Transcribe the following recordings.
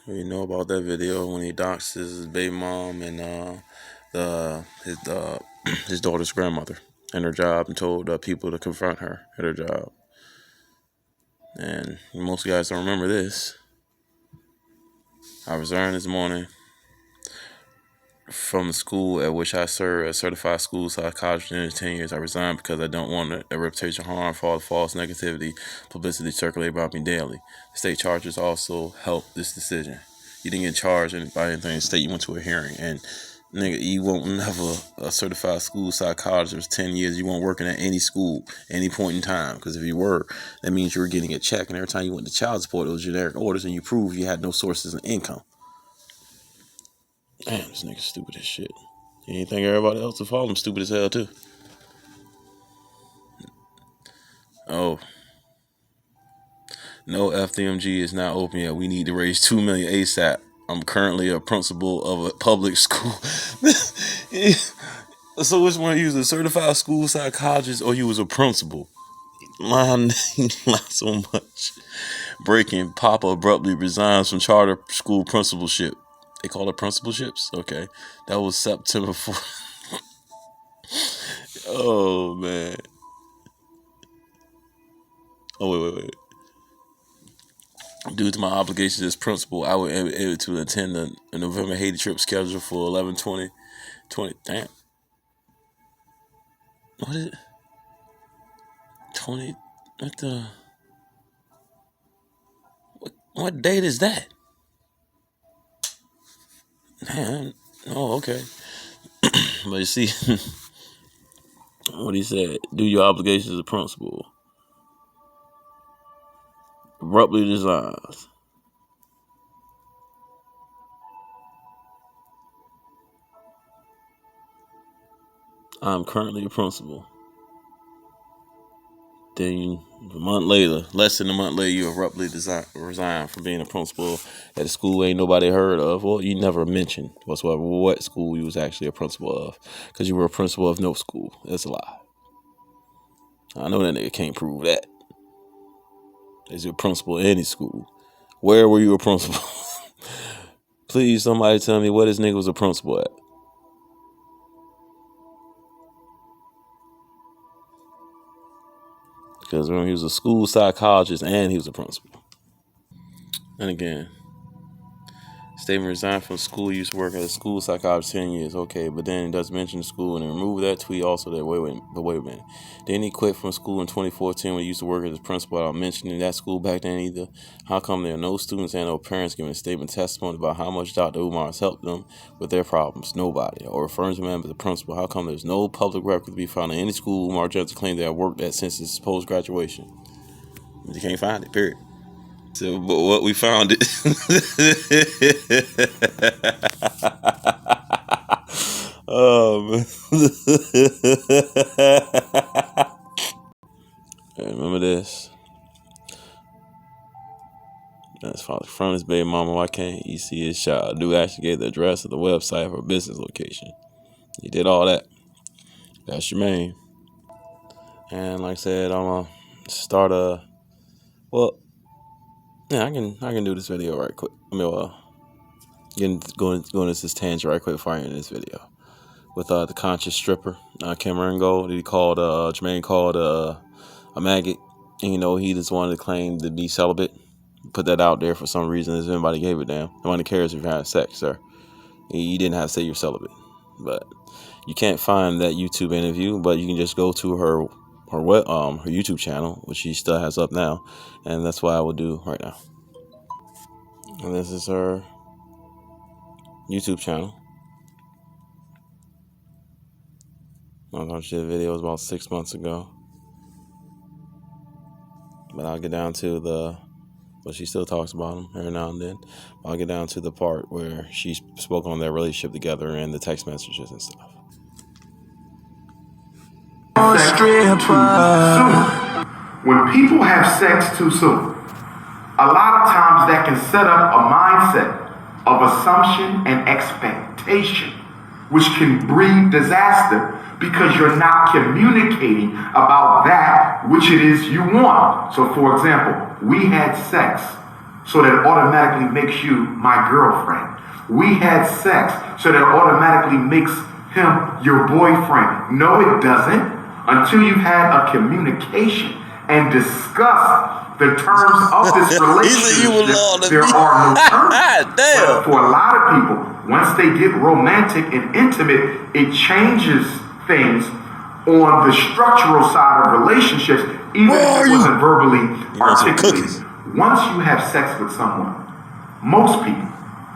You know about that video when he doxed his baby mom and his his daughter's grandmother and her job, and told people to confront her at her job. And most guys don't remember this. I resigned this morning from the school at which I served as certified school psychologist in 10 years. I resigned because I don't want a reputation harm for all the false negativity, publicity circulated about me daily. The state charges also helped this decision. You didn't get charged by anything. The state, you went to a hearing, and nigga, you won't never a certified school psychologist. It was 10 years. You weren't working at any school, any point in time. Because if you were, that means you were getting a check, and every time you went to child support, it was generic orders, and you proved you had no sources of income. Damn, this nigga's stupid as shit. You think everybody else will follow him stupid as hell too? Oh, no, FDMG is not open yet. We need to raise $2 million ASAP. I'm currently a principal of a public school. So which one? You was a certified school psychologist or you was a principal? My name not so much. Breaking, Papa abruptly resigns from charter school principalship. They call it principalships? Okay. That was September 4th. Oh, man. Oh, wait. Due to my obligations as principal, I was able to attend the November Haiti trip scheduled for 11/20/20. Damn. What is it? 20. What the? What date is that? Damn. Oh, okay. But you see, what he said, do your obligations as a principal. Abruptly resigns. I'm currently a principal. Then a month later, less than a month later, you abruptly resign from being a principal at a school ain't nobody heard of. Well, you never mentioned whatsoever what school you was actually a principal of, because you were a principal of no school. That's a lie. I know that nigga can't prove that. Is you a principal in any school? Where were you a principal? Please, somebody tell me what this nigga was a principal at. Because when he was a school psychologist and he was a principal. And again, statement resigned from school, used to work as a school psychologist 10 years. Okay, but then it does mention the school and remove that tweet also that wait a minute. Then he quit from school in 2014 when he used to work as a principal without mentioning that school back then either. How come there are no students and no parents giving a statement testimony about how much Dr. Umar has helped them with their problems? Nobody. Or referring to him as a principal. How come there's no public record to be found in any school Umar Johnson claimed they have worked at since his supposed graduation? You can't find it, period. So, but what we found it. Oh man. Remember this. That's from his baby mama. Why can't he see his child? Dude actually gave the address of the website for a business location. He did all that. That's your man. And like I said, I'm gonna start a. Well, yeah, I can do this video right quick. Going into this tangent right quick before I end this video with the conscious stripper Cameron Gold. He called Jermaine called a maggot. And, he just wanted to claim to be celibate. Put that out there for some reason. If anybody gave a damn, nobody cares if you're having sex, sir. You didn't have to say you're celibate, but you can't find that YouTube interview. But you can just go to her YouTube channel, which she still has up now, and that's what I will do right now. And this is her YouTube channel. I watched the video about 6 months ago, but I'll get down to but she still talks about him every now and then. I'll get down to the part where she spoke on their relationship together and the text messages and stuff. When people have sex too soon, a lot of times that can set up a mindset of assumption and expectation, which can breed disaster because you're not communicating about that which it is you want. So for example, we had sex so that automatically makes you my girlfriend. We had sex, so that automatically makes him your boyfriend. No, it doesn't. Until you've had a communication and discussed the terms of this relationship, there are no terms. But for a lot of people, once they get romantic and intimate, it changes things on the structural side of relationships, even if it wasn't verbally articulated. Once you have sex with someone, most people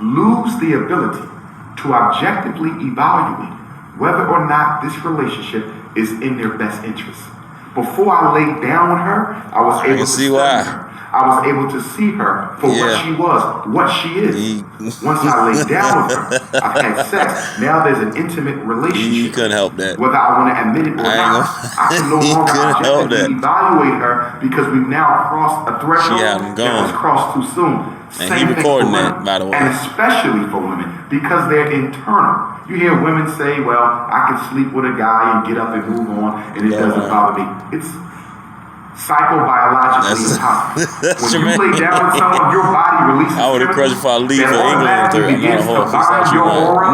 lose the ability to objectively evaluate whether or not this relationship is in their best interest. Before I laid down with her, I was able to see her. I was able to see her for what she was, what she is. Once I laid down with her, I've had sex. Now there's an intimate relationship. You couldn't help that. Whether I want to admit it or not, I can no longer objectively evaluate her because we've now crossed a threshold that was crossed too soon. And he recording that, by the way. And especially for women, because they're internal. You hear women say, well, I can sleep with a guy and get up and move on, and it doesn't bother me. It's psychobiologically impossible. When you lay down with someone, your body releases I would have crushed if I leave for England. I'm not a horse.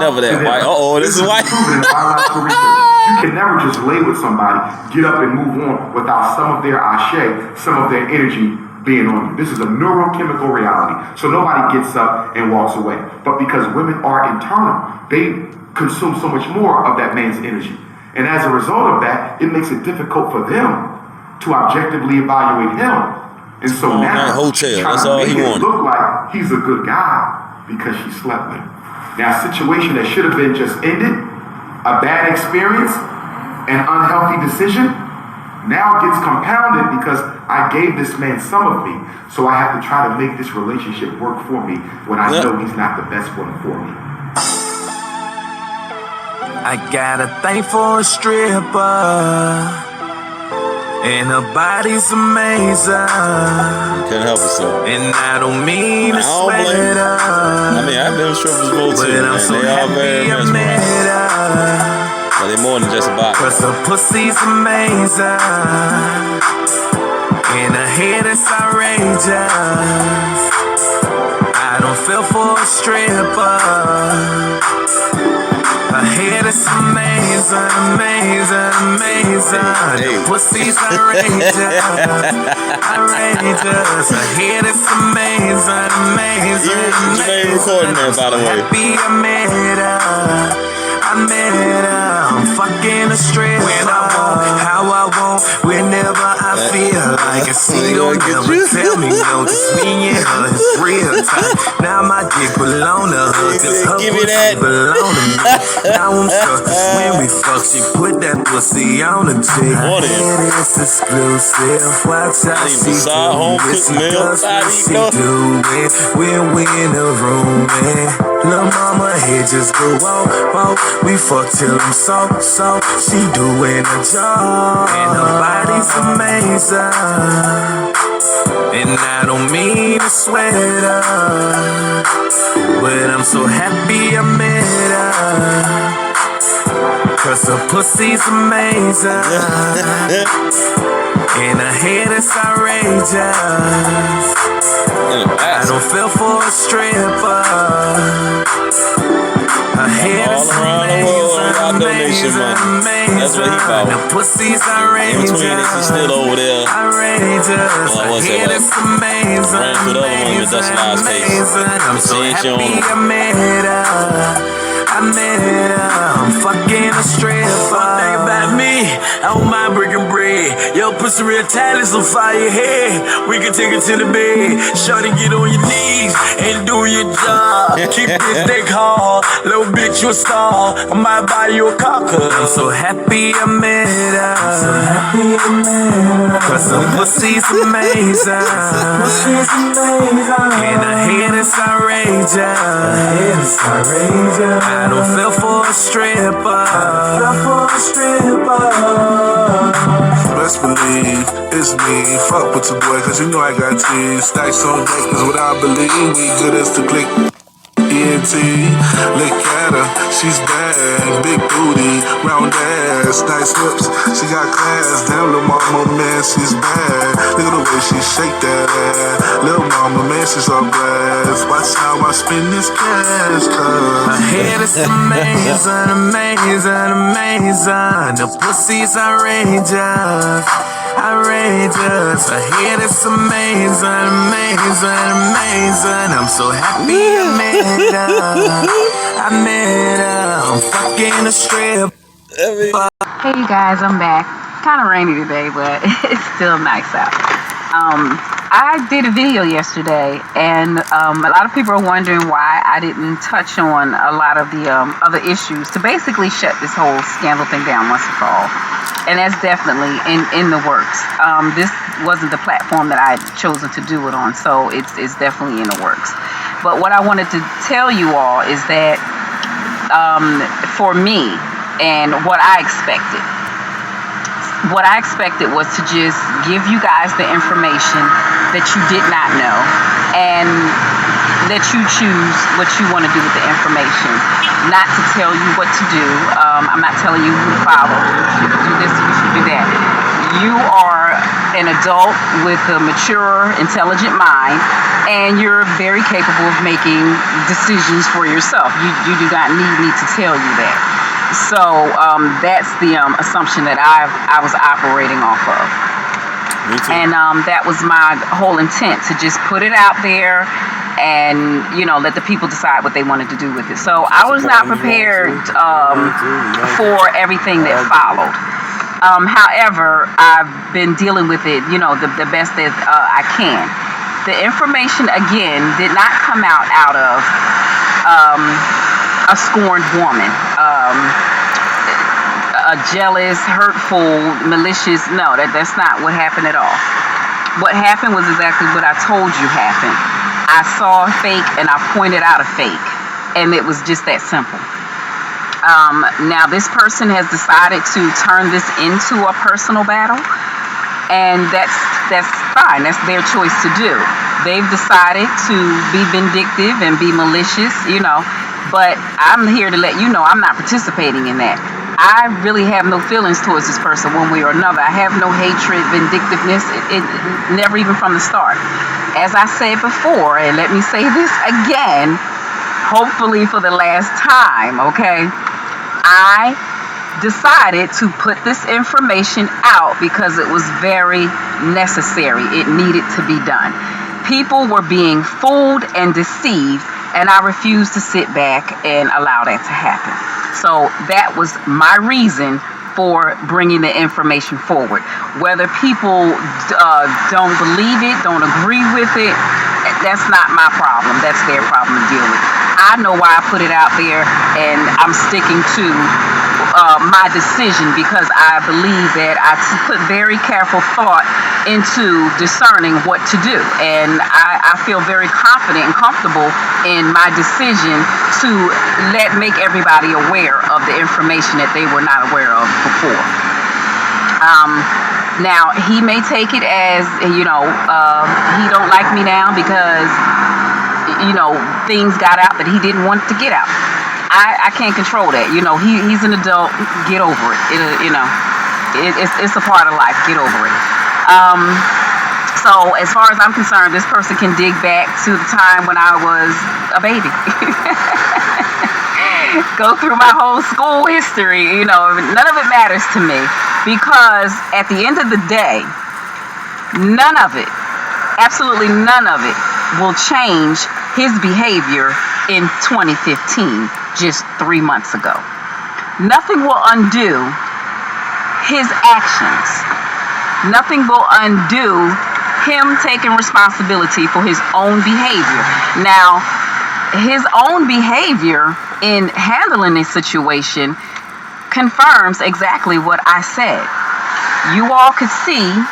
Never that white. This is white. You can never just lay with somebody, get up and move on without some of their ashe, some of their energy being on you. This is a neurochemical reality. So nobody gets up and walks away. But because women are internal, they consume so much more of that man's energy. And as a result of that, it makes it difficult for them to objectively evaluate him. And so now that's all he wanted. Look like he's a good guy because she slept with him. Now, a situation that should have been just ended, a bad experience, an unhealthy decision, now gets compounded because I gave this man some of me, so I have to try to make this relationship work for me when I know he's not the best one for me. I got a thing for a stripper, and her body's amazing. Can't help herself. And I don't mean to sweat her. I mean, I've been with strippers before too, man. So they all very mesmerizing. But they're more than just a body. Cause her pussy's amazing, and her head is outrageous. I don't feel for a stripper. Her head is amazing, amazing, amazing. Her pussy's outrageous, outrageous. Her head is amazing, amazing, amazing. Recording there, by the way. Happy I met her. I'm fucking a stripper. When I want, how I want, whenever I feel like it. She don't never tell me no, cause me and her is real tight. Now my dick belong to her, cause her pussy belong to me. Now I'm stuck, cause when we fuck, she put that pussy on the dick. It is exclusive, watch how she do it. She does what she do it when we in the room, man. Lil' mama head just go whoa. We fuck till I'm so, she doing a job. And her body's amazing, and I don't mean to sweat her, but I'm so happy I met her. Cause her pussy's amazing, and her head is outrageous. I don't feel for a stripper. Her head is amazing, amazing, amazing. The pussy's outrageous, outrageous. Her head is amazing, amazing, amazing. I'm so happy I met her. I'm fucking a stripper. One thing about me, I don't mind breaking bread. Yo, pussy real tight, it's on fire head. We can take it to the bed. Shorty, get on your knees and do your job. Keep this dick hard, little bitch, you a star. I might buy you a cocker. I'm so happy I met her. I'm so happy I met her. Cause her pussy's amazing, pussy's amazing. And her head is outrageous, her head is outrageous. I don't feel for a stripper, Best believe it's me. Fuck with your boy, cause you know I got teeth. Stacks on deck, cause what I believe, we good as to click. ENT, look at her, she's bad, big booty, round ass, nice hips, she got class, damn lil' mama, man, she's bad, look at the way she shake that ass, lil' mama, man, glasses off glass. Watch how I spend this cash, cause My head is amazing, amazing, amazing. The pussy's outrageous, outrageous. My head is amazing, amazing, amazing. I'm so happy I met her. I met her. I'm fucking a strip. Hey you guys, I'm back. Kind of rainy today, but it's still nice out. I did a video yesterday, and a lot of people are wondering why I didn't touch on a lot of the other issues to basically shut this whole scandal thing down once and for all. And that's definitely in the works. This wasn't the platform that I had chosen to do it on, so it's definitely in the works. But what I wanted to tell you all is that for me, and what I expected was to just give you guys the information that you did not know and let you choose what you want to do with the information. Not to tell you what to do. I'm not telling you who to follow. You should do this, you should do that. You are an adult with a mature, intelligent mind, and you're very capable of making decisions for yourself. You do not need me to tell you that. So that's the assumption that I was operating off of. Me too. And that was my whole intent, to just put it out there and, let the people decide what they wanted to do with it. So I was not prepared for everything that followed. However, I've been dealing with it, the best that I can. The information, again, did not come out of a scorned woman, a jealous, hurtful, malicious. No, that's not what happened at all. What happened was exactly what I told you happened. I saw a fake and I pointed out a fake, and it was just that simple. Now this person has decided to turn this into a personal battle, and that's fine. That's their choice to do. They've decided to be vindictive and be malicious, but I'm here to let you know I'm not participating in that. I really have no feelings towards this person one way or another. I have no hatred, vindictiveness, it never even from the start. As I said before, and let me say this again, hopefully for the last time, okay? I decided to put this information out because it was very necessary. It needed to be done. People were being fooled and deceived, and I refused to sit back and allow that to happen. So that was my reason for bringing the information forward. Whether people don't believe it, don't agree with it, that's not my problem. That's their problem to deal with. I know why I put it out there, and I'm sticking to my decision because I believe that I put very careful thought into discerning what to do, and I feel very confident and comfortable in my decision to make everybody aware of the information that they were not aware of before. Now he may take it as he don't like me now because things got out that he didn't want to get out. I can't control that. He's an adult. Get over it. It's a part of life. Get over it. So as far as I'm concerned, this person can dig back to the time when I was a baby. Go through my whole school history. None of it matters to me because at the end of the day, none of it, absolutely none of it, will change his behavior in 2015, just 3 months ago. Nothing will undo his actions. Nothing will undo him taking responsibility for his own behavior. Now, his own behavior in handling this situation confirms exactly what I said. You all could see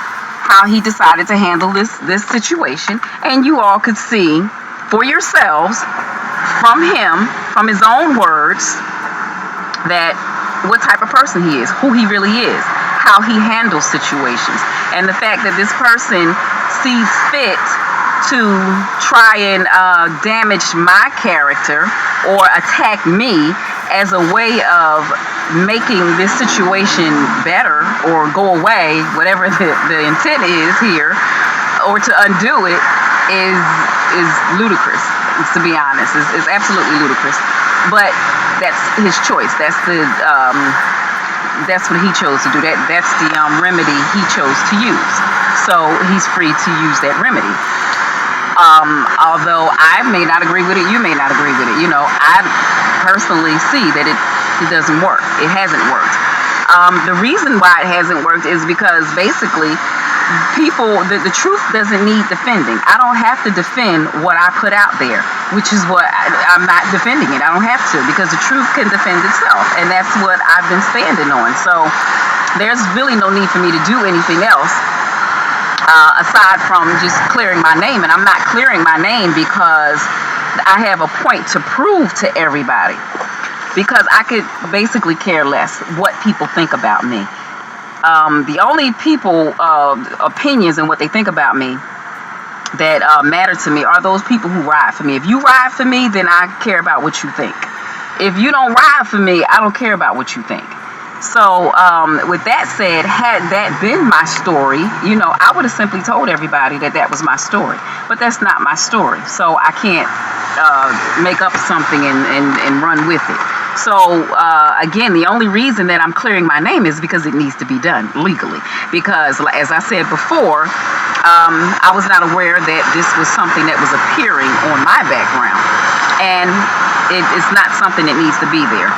how he decided to handle this situation, and you all could see for yourselves from him, from his own words, that what type of person he is, who he really is, how he handles situations. And the fact that this person sees fit to try and damage my character or attack me as a way of making this situation better or go away, whatever the intent is here, or to undo it, is ludicrous. To be honest, is absolutely ludicrous. But that's his choice. That's what he chose to do. That's the remedy he chose to use. So he's free to use that remedy. Although I may not agree with it, you may not agree with it. I personally see that it doesn't work. It hasn't worked. The reason why it hasn't worked is because basically the truth doesn't need defending. I don't have to defend what I put out there, which is what I'm not defending it. I don't have to, because the truth can defend itself, and that's what I've been standing on. So there's really no need for me to do anything else aside from just clearing my name. And I'm not clearing my name because I have a point to prove to everybody, because I could basically care less what people think about me. The only people opinions and what they think about me that matter to me are those people who ride for me. If you ride for me, then I care about what you think. If you don't ride for me, I don't care about what you think. So with that said, had that been my story, I would have simply told everybody that was my story. But that's not my story. So I can't make up something and run with it. So again, the only reason that I'm clearing my name is because it needs to be done legally. Because as I said before, I was not aware that this was something that was appearing on my background. And it's not something that needs to be there.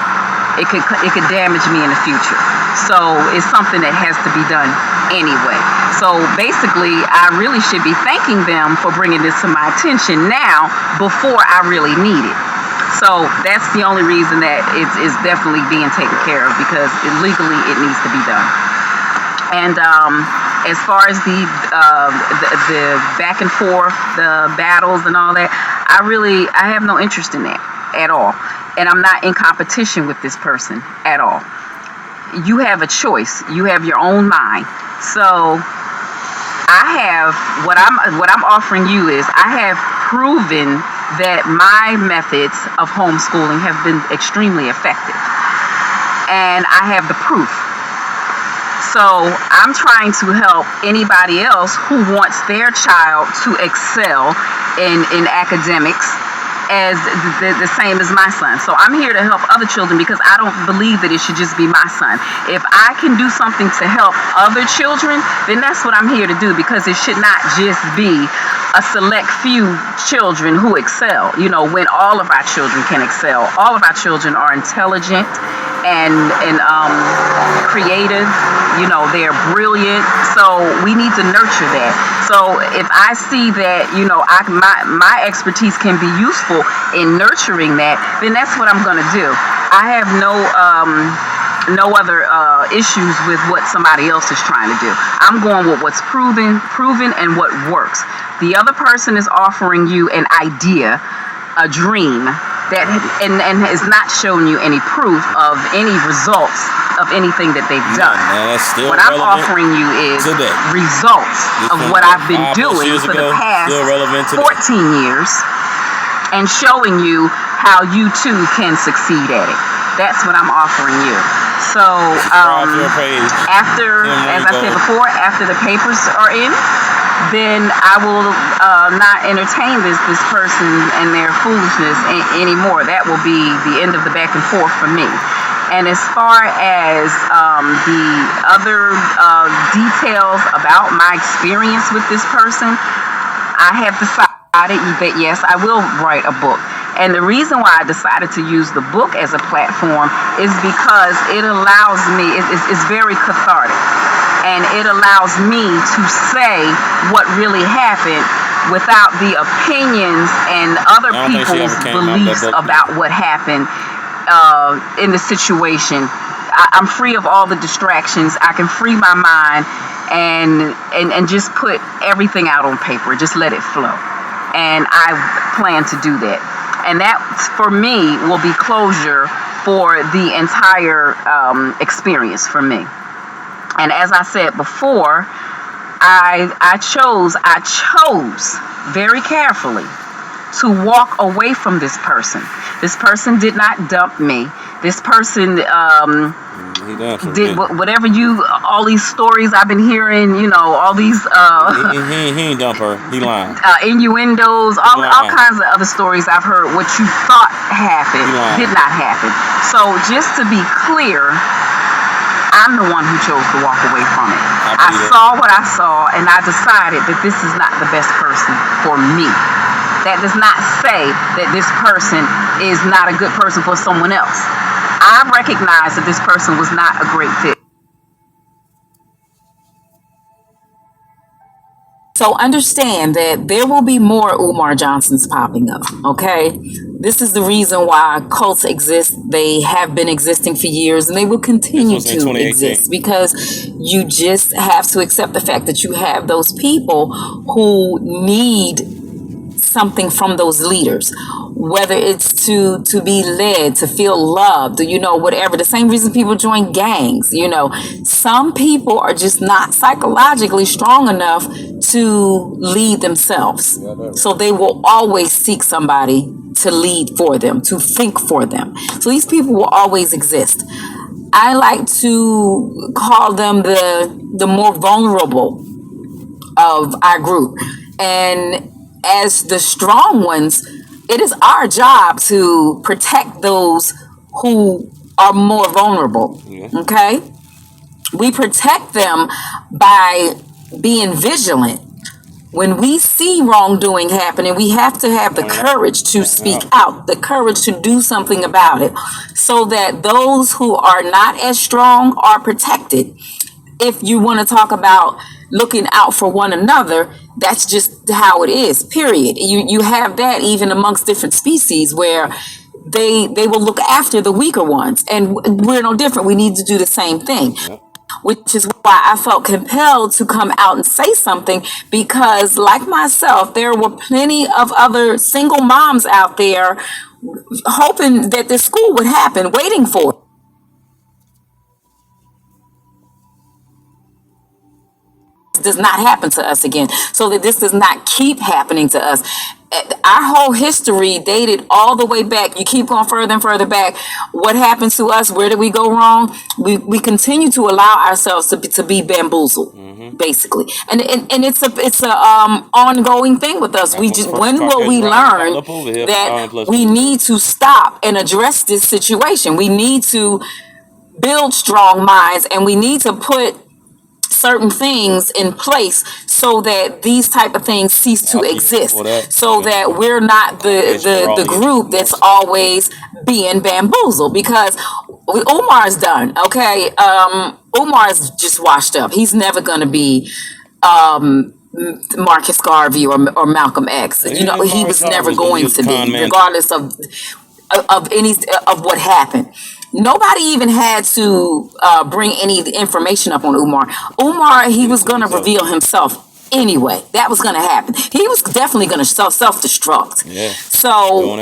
It could damage me in the future. So it's something that has to be done anyway. So basically, I really should be thanking them for bringing this to my attention now before I really need it. So that's the only reason that it is definitely being taken care of, because legally it needs to be done. And as far as the back and forth, the battles and all that, I have no interest in that at all. And I'm not in competition with this person at all. You have a choice. You have your own mind. So what I'm offering you is, I have proven that my methods of homeschooling have been extremely effective. And I have the proof. So I'm trying to help anybody else who wants their child to excel in academics as the same as my son. So I'm here to help other children, because I don't believe that it should just be my son. If I can do something to help other children, then that's what I'm here to do, because it should not just be a select few children who excel, when all of our children can excel. All of our children are intelligent and creative, they're brilliant. So we need to nurture that. So if I see that, my expertise can be useful in nurturing that, then that's what I'm going to do. I have no other issues with what somebody else is trying to do. I'm going with what's proven, and what works. The other person is offering you an idea, a dream, that and is not showing you any proof of any results of anything that they've done. What I'm offering you is results of what I've been doing for the past 14 years, and showing you how you too can succeed at it. That's what I'm offering you. So after, as I said before, after the papers are in, then I will not entertain this person and their foolishness anymore. That will be the end of the back and forth for me. And as far as the other details about my experience with this person, I have decided that yes, I will write a book. And the reason why I decided to use the book as a platform is because it allows me, it's very cathartic. And it allows me to say what really happened without the opinions and other people's beliefs about what happened in the situation. I'm free of all the distractions. I can free my mind and just put everything out on paper. Just let it flow. And I plan to do that. And that, for me, will be closure for the entire experience for me. And as I said before, I chose very carefully to walk away from this person. This person did not dump me. This person did whatever all these stories I've been hearing, all these he ain't dump her. He lying. Innuendos, all kinds of other stories I've heard. What you thought happened did not happen. So just to be clear, I'm the one who chose to walk away from it. I saw what I saw, and I decided that this is not the best person for me. That does not say that this person is not a good person for someone else. I recognize that this person was not a great fit. So understand that there will be more Umar Johnsons popping up, okay? This is the reason why cults exist. They have been existing for years, and they will continue to exist, because you just have to accept the fact that you have those people who need something from those leaders, whether it's to be led, to feel loved, whatever. The same reason people join gangs. Some people are just not psychologically strong enough to lead themselves, so they will always seek somebody to lead for them, to think for them. So these people will always exist. I like to call them the more vulnerable of our group, and as the strong ones, it is our job to protect those who are more vulnerable. Okay? We protect them by being vigilant. When we see wrongdoing happening, we have to have the courage to speak out, the courage to do something about it, so that those who are not as strong are protected. If you want to talk about looking out for one another, that's just how it is, period. You have that even amongst different species, where they will look after the weaker ones, and we're no different. We need to do the same thing, which is why I felt compelled to come out and say something, because like myself, there were plenty of other single moms out there hoping that this school would happen, waiting for it. Does not happen to us again, so that this does not keep happening to us. Our whole history dated all the way back. You keep going further and further back. What happened to us? Where did we go wrong? We continue to allow ourselves to be bamboozled, basically, and it's a ongoing thing with us. When will we learn that we need to stop and address this situation? We need to build strong minds, and we need to put certain things in place so that these type of things cease to exist, so that we're not the group that's always being bamboozled. Because Umar's done, okay? Umar's just washed up. He's never going to be Marcus Garvey or Malcolm X. He was never going to be, regardless of what happened. Nobody even had to bring any information up on Umar. Umar, he was going to reveal himself anyway. That was going to happen. He was definitely going to self-destruct. Yeah. So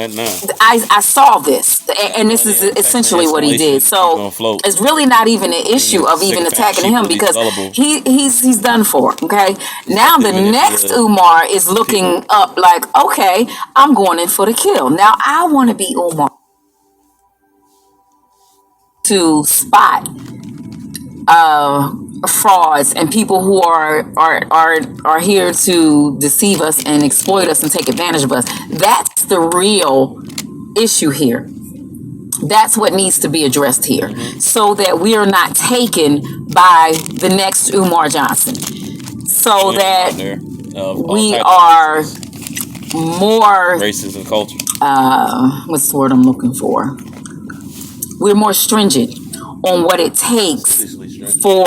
I saw this, and this is essentially what he did. So it's really not even an issue of even attacking him, because he's done for. Okay. Now the next Umar is looking up like, okay, I'm going in for the kill. Now I want to be Umar, to spot frauds and people who are here to deceive us and exploit us and take advantage of us. That's the real issue here. That's what needs to be addressed here, so that we are not taken by the next Umar Johnson, so that we are more racist and culture. What's the word I'm looking for? We're more stringent on what it takes for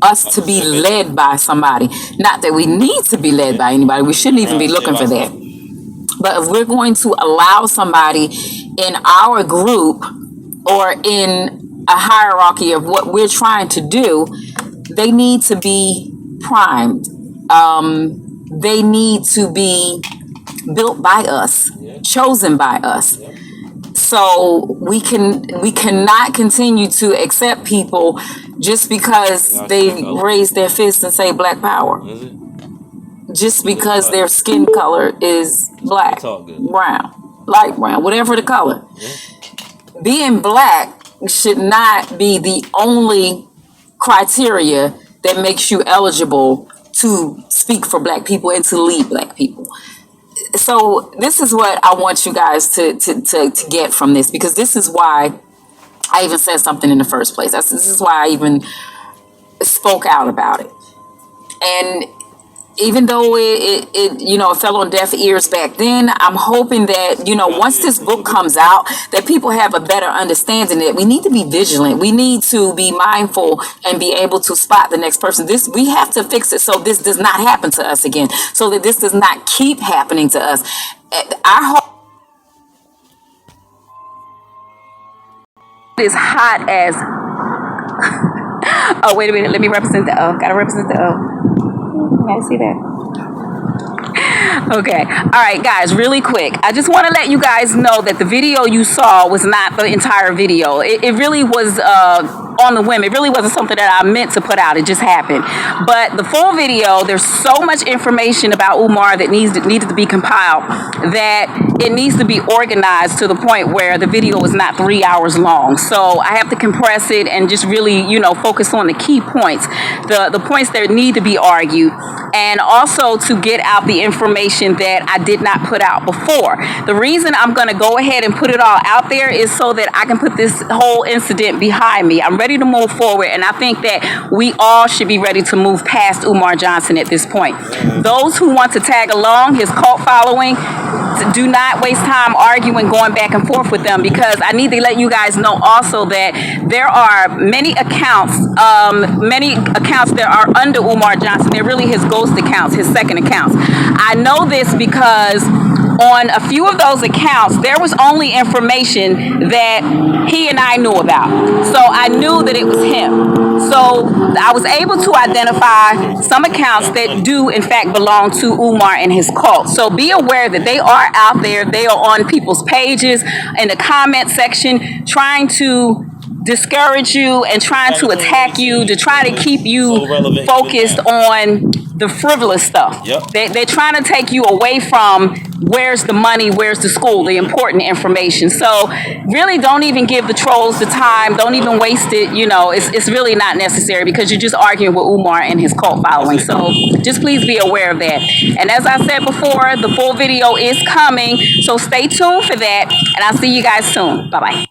us to be led by somebody. Not that we need to be led by anybody. We shouldn't even be looking for that. But if we're going to allow somebody in our group or in a hierarchy of what we're trying to do, they need to be primed. They need to be built by us, chosen by us. So we cannot continue to accept people just because they raise their fist and say Black Power. Just because their skin color is black, Talk good. brown, light brown, whatever the color. Yeah. Being black should not be the only criteria that makes you eligible to speak for black people and to lead black people. So this is what I want you guys to get from this, because this is why I even said something in the first place. This is why I even spoke out about it. And even though it fell on deaf ears back then, I'm hoping that, once this book comes out, that people have a better understanding that we need to be vigilant. We need to be mindful and be able to spot the next person. We have to fix it so this does not happen to us again, so that this does not keep happening to us. I hope is hot as oh, wait a minute, let me represent the O. Gotta represent the O. Guys see that? Okay. All right, guys, really quick. I just want to let you guys know that the video you saw was not the entire video. It really was on the whim. It really wasn't something that I meant to put out. It just happened. But the full video, there's so much information about Umar that needed to be compiled that it needs to be organized to the point where the video is not 3 hours long. So I have to compress it and just really, focus on the key points, the points that need to be argued, and also to get out the information that I did not put out before. The reason I'm going to go ahead and put it all out there is so that I can put this whole incident behind me. I'm ready to move forward, and I think that we all should be ready to move past Umar Johnson at this point. Those who want to tag along his cult following, do not waste time arguing, going back and forth with them, because I need to let you guys know also that there are many accounts that are under Umar Johnson. They're really his ghost accounts, his second accounts. I know this because on a few of those accounts, there was only information that he and I knew about. So I knew that it was him. So I was able to identify some accounts that do, in fact, belong to Umar and his cult. So be aware that they are out there. They are on people's pages, in the comment section, trying to discourage you and trying to attack you, to try to keep you focused on the frivolous stuff. Yep. They're trying to take you away from where's the money, where's the school, the important information. So really don't even give the trolls the time. Don't even waste it. It's really not necessary, because you're just arguing with Umar and his cult following. So just please be aware of that. And as I said before, the full video is coming. So stay tuned for that. And I'll see you guys soon. Bye-bye.